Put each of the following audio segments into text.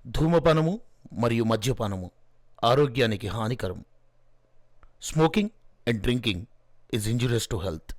ధూమపానము మరియు మద్యపానము ఆరోగ్యానికి హానికరం. Smoking and drinking is injurious to health.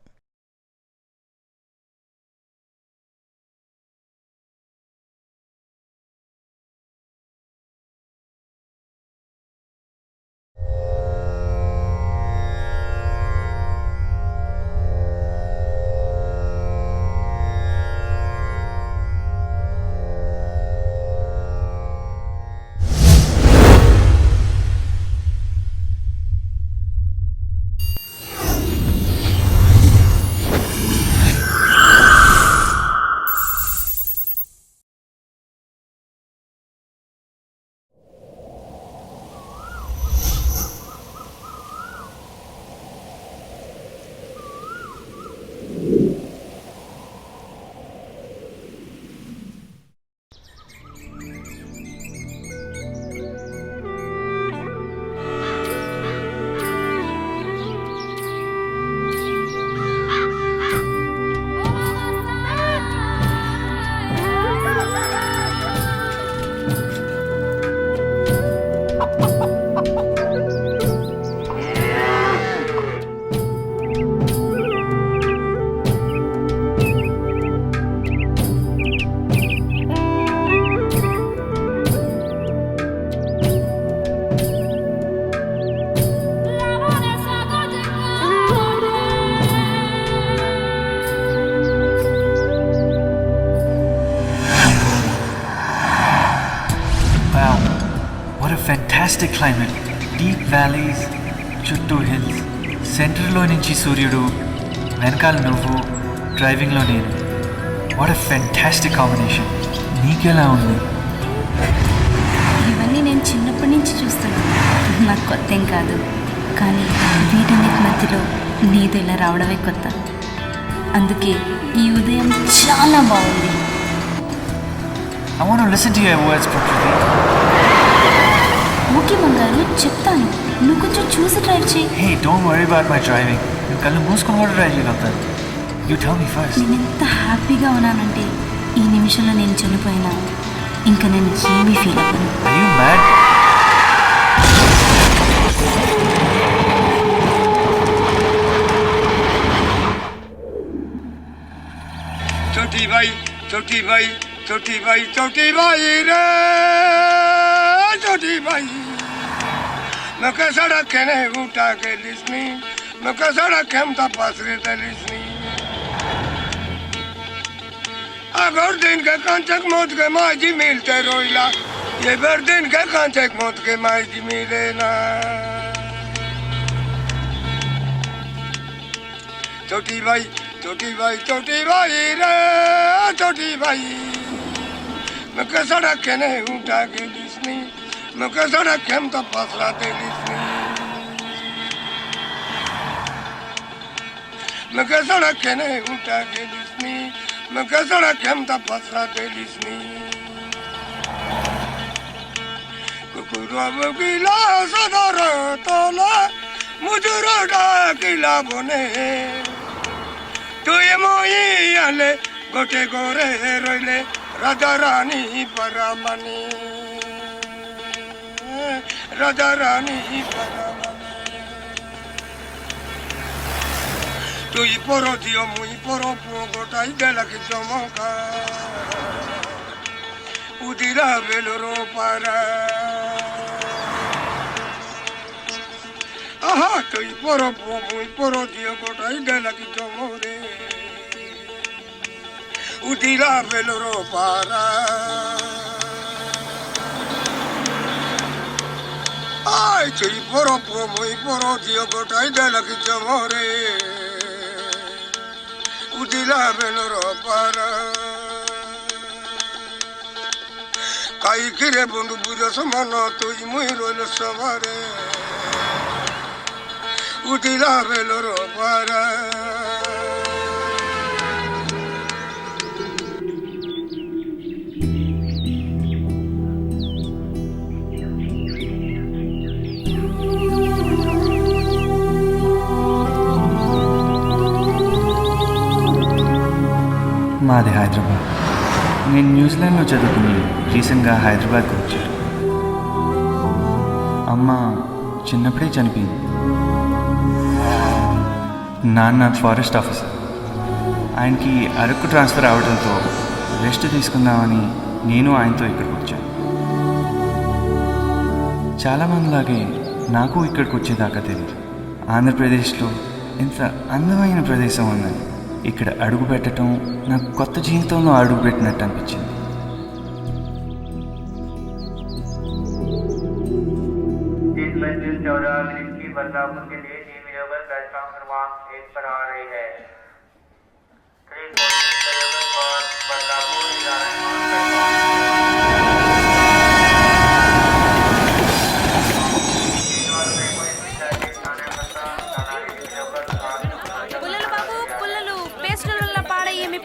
Fantastic climate, deep valleys, చుట్టూ hills, సెంటర్లో నుంచి సూర్యుడు, వెనకాల నువ్వు, డ్రైవింగ్లో నేను. What a fantastic combination. నీకెలా ఉంది? ఇవన్నీ నేను చిన్నప్పటి నుంచి చూస్తున్నాను, నాకు కొత్త ఏం కాదు. కానీ వీటన్నిటి మధ్యలో నీది ఇలా రావడమే కొత్త. అందుకే ఈ ఉదయం చాలా బాగుంది. I want to listen to your words, Prakriti. Okay బంగారు, చెప్తాను. నువ్వు కొంచెం చూసి డ్రైవ్ చేయి. Hey, don't worry about my driving. నేను కళ్ళు మూసుకొని కూడా డ్రైవ్ చేయగలుగుతాను. You tell me first. నేను ఎంత హ్యాపీగా ఉన్నానంటే ఈ నిమిషంలో నేను చనిపోయినా ఇంకా నేను ఏమీ ఫీల్ అవ్వను. Are you mad? छोटी भाई छोटी भाई छोटी भाई छोटी भाई रे छोटी भाई मैं सड़क के ने उठा के लिसनी मैं सड़क के हम पास रहते लिसनी अगर दिन के कांचक मौत के माजी मिलते रोइला ये भर दिन के कांचक मौत के माजी मिले ना छोटी भाई छोटी भाई रे छोटी भाई मैं सड़क के ने उठा के लिसनी मैं सड़क के हम पसराते लिसनी मैं सड़क के ने उठा के लिसनी मैं सड़क के हम पसराते लिसनी कुकुरा गिला सदर तोला मुझे किला बने तु मोई आले गोटे गोरे रोइले राजा रानी परामनी राजा रानी परामनी तु परो दियो मुई परो पो गोटाई देला कि चमका उदिरा बेलरो पारा आहा तु परो पो मुई परो दियो गोटाई देला कि चमरे उदिरा बेलरो पारा आई चई परो पो मुई परो दियो गोटाई देला कि चमरे उदिरा बेलरो पारा काई किरे बंधु बुझो समान तुई मुई रोल सवारे उदिरा बेलरो पारा మాది హైదరాబాద్. నేను న్యూజిలాండ్లో చదువుకుని రీసెంట్గా హైదరాబాద్కి వచ్చాను. అమ్మ చిన్నప్పుడే చనిపోయింది. నాన్న ఫారెస్ట్ ఆఫీసర్. ఆయనకి అరకు ట్రాన్స్ఫర్ అవడంతో రెస్ట్ తీసుకుందామని నేను ఆయనతో ఇక్కడికి వచ్చాను. చాలామందిలాగే నాకు ఇక్కడికి వచ్చేదాకా తెలియదు ఆంధ్రప్రదేశ్లో ఇంత అందమైన ప్రదేశం ఉందని. ఇక్కడ అడుగు పెట్టడం నాకు కొత్త జీవితంలో అడుగు పెట్టినట్టు అనిపించింది. बदलापुर के लिए टीम 11 प्लेटफॉर्म क्रमांक 1 पर आ रही है। 3 और बदलापुर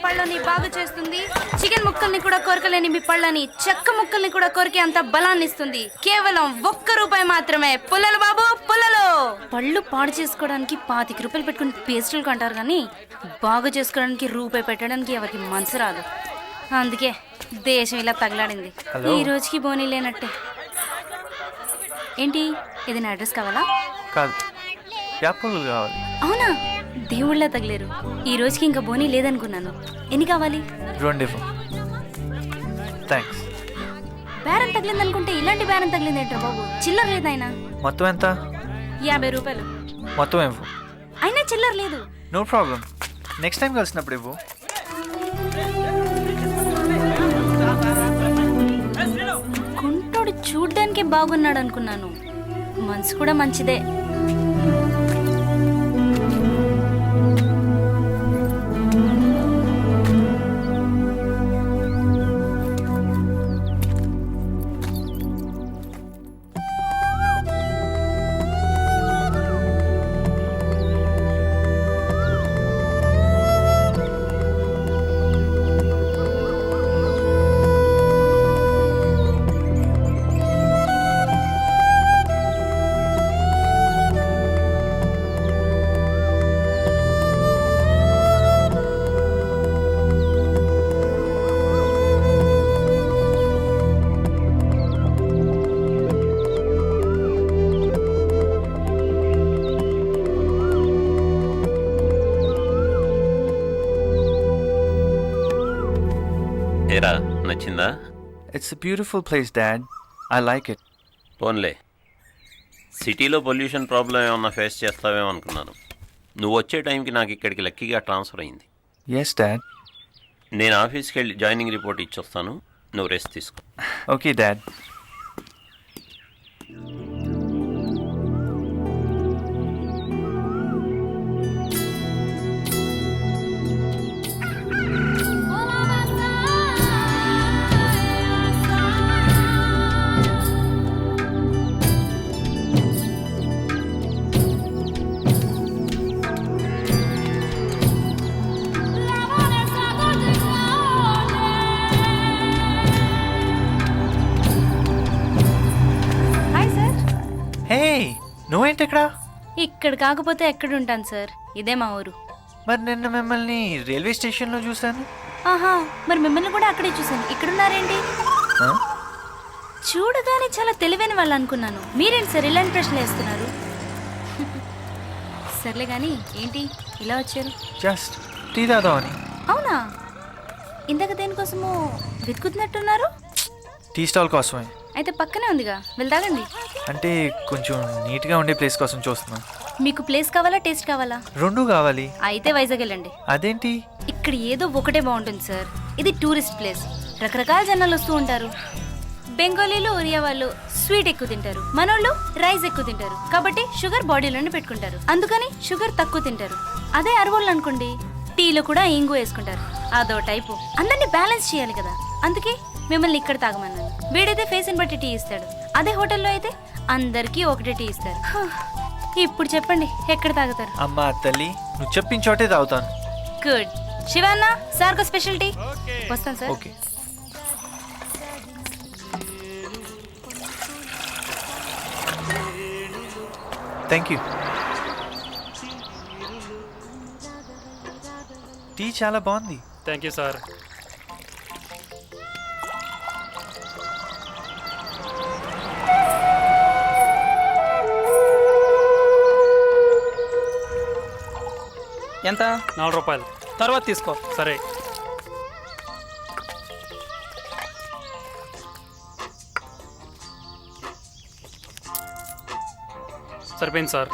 పళ్ళని బాగు చేస్తుంది. చికెన్ ముక్కల్ని కూడా కొరకలేని మీ పళ్ళని చెక్క ముక్కల్ని కూడా కొరికే అంత బలాన్ని ఇస్తుంది. కేవలం ₹1 మాత్రమే. పుల్లలు బాబు పుల్లలు. పళ్ళు పాడు చేసుకోవడానికి 25 రూపాయలు పెట్టుకుని పేస్టులు కొంటారు కానీ బాగు చేసుకోవడానికి రూపాయి పెట్టడానికి ఎవరికి మనసు రాదు. అందుకే దేశం ఇలా తగలాడింది. ఈ రోజుకి బోనీ లేనట్టే. ఏంటి ఏదైనా అడ్రస్ కావాలా? కావాలి. అవునా, దేవుళ్ళ తగిలేరు. ఈ రోజుకి ఇంకా బోనీ లేదనుకున్నాను. ఎన్ని కావాలి? 2. థ్యాంక్స్. బేరం తగిలిందనుకుంటే ఇలాంటి బేరం తగిలిందేంట్రా బాబు? చిల్లర లేదు ఆయన. మొత్తం ఎంత? 50 రూపాయలు. మొత్తం ఇవ్వు. అయినా చిల్లర లేదు. నో ప్రాబ్లం, నెక్స్ట్ టైం కలిసినప్పుడు ఇవ్వు. కుంటోడు చూడ్డానికే బాగున్నాడు అనుకున్నాను. మనసు కూడా మంచిదే. ఏరా నచ్చిందా? It's a beautiful place dad, I like it. పోన్లే, సిటీలో పొల్యూషన్ ప్రాబ్లం ఏమన్నా ఫేస్ చేస్తావేమో అనుకున్నాను. నువ్వు వచ్చే టైంకి నాకు ఇక్కడికి లక్కీగా ట్రాన్స్ఫర్ అయింది. Yes dad. నేను ఆఫీస్కి వెళ్ళి జాయినింగ్ రిపోర్ట్ ఇచ్చొస్తాను, నువ్వు రెస్ట్ తీసుకో. Okay dad. నువ్వేంటి ఇక్కడ? ఇక్కడ కాకపోతే ఎక్కడ ఉంటాను సార్, ఇదే మా ఊరు. మరి నిన్న మిమ్మల్ని రైల్వే స్టేషన్లో చూశాను. ఆహా, మరి మిమ్మల్ని కూడా అక్కడే చూశాను. ఇక్కడున్నారేంటి? చూడగానే చాలా తెలివైన వాళ్ళు అనుకున్నాను. మీరేంటి సార్ ఇలాంటి ప్రశ్నలు వేస్తున్నారు? సర్లే కానీ ఏంటి ఇలా వచ్చారు? జస్ట్ టీ తాగుదామని. అవునా, ఇందాక దేనికోసమో వెతుకుతున్నట్టున్నారు? టీ స్టాల్ కోసమే. అయితే పక్కనే ఉందిగా, వెళ్ళి తాగండి. అంటే కొంచెం నీట్గా ఉండే ప్లేస్ కోసం చూస్తున్నాం. మీకు ప్లేస్ కావాలా టేస్ట్ కావాలా? 2 కావాలి. అయితే వైజాగ్ వెళ్ళండి. అదేంటి? ఇక్కడ ఏదో ఒకటే బాగుంటుంది సార్. ఇది టూరిస్ట్ ప్లేస్, రకరకాల జనాలు వస్తూ ఉంటారు. బెంగాలీలు ఒరియా వాళ్ళు స్వీట్ ఎక్కువ తింటారు, మనోళ్ళు రైస్ ఎక్కువ తింటారు. కాబట్టి షుగర్ బాడీలోనే పెట్టుకుంటారు, అందుకని షుగర్ తక్కువ తింటారు. అదే అరవోళ్ళు అనుకోండి, టీలో కూడా ఇంగు వేసుకుంటారు. అదో టైపు. అందరినీ బ్యాలెన్స్ చేయాలి కదా, అందుకే మిమ్మల్ని ఇక్కడ తాగమన్నాను. వీడైతే ఫేస్ని బట్టి టీ ఇస్తాడు, అదే హోటల్లో అయితే అందరికీ ఒకటే టీ ఇస్తారు. ఇప్పుడు చెప్పండి ఎక్కడ తాగుతారు? అమ్మా తల్లి, నువ్వు చెప్పిన చోటే తాగుతాను. గుడ్. శివన్న సార్కో స్పెషల్ టీ. వస్తాను sir. Okay. Thank you. Tea చాలా బాగుంది. Thank you sir. ఎంత? 4 రూపాయలు. తర్వాత తీసుకో. సరే. సరిపోయింది సార్.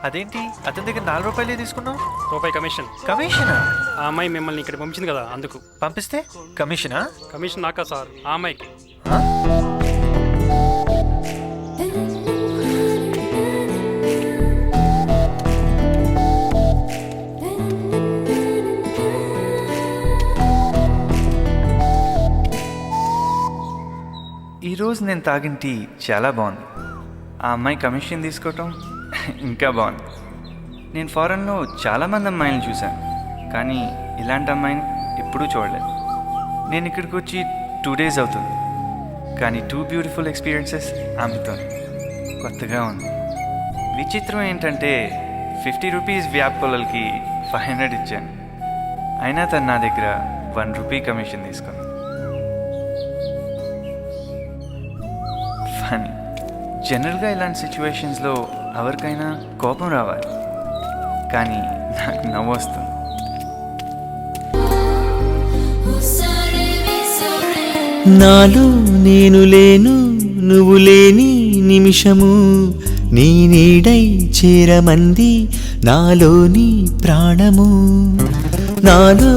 అదేంటి అతని దగ్గర 4 రూపాయలే తీసుకున్నావు? రూపాయి కమిషన్. కమిషనా? ఆ అమ్మాయి మిమ్మల్ని ఇక్కడ పంపించింది కదా, అందుకు. పంపిస్తే కమిషనా? కమిషన్ నాకా సార్, ఆ అమ్మాయికి. ఈరోజు నేను తాగిన టీ చాలా బాగుంది. ఆ అమ్మాయి కమిషన్ తీసుకోవటం ఇంకా బాగుంది. నేను ఫారెన్లో చాలామంది అమ్మాయిలను చూశాను, కానీ ఇలాంటి అమ్మాయిని ఎప్పుడూ చూడలేదు. నేను ఇక్కడికి వచ్చి 2 days అవుతుంది, కానీ 2 బ్యూటిఫుల్ ఎక్స్పీరియన్సెస్ ఆమెతో కొత్తగా ఉంది. విచిత్రం ఏంటంటే 50 రూపీస్ వ్యాప్ పొలలకి 500 ఇచ్చాను, అయినా తను నా దగ్గర 1 రూపీ కమిషన్ తీసుకుంది. ఫనీ. జనరల్గా ఇలాంటి సిచ్యువేషన్స్లో ఎవరికైనా కోపం రావాలి, కానీ నాకు నవ్వు వస్తుంది. నాలో నేను లేను, నువ్వు లేని నిమిషము, నీ నీడై చేరమంది నాలోని ప్రాణము. నాలో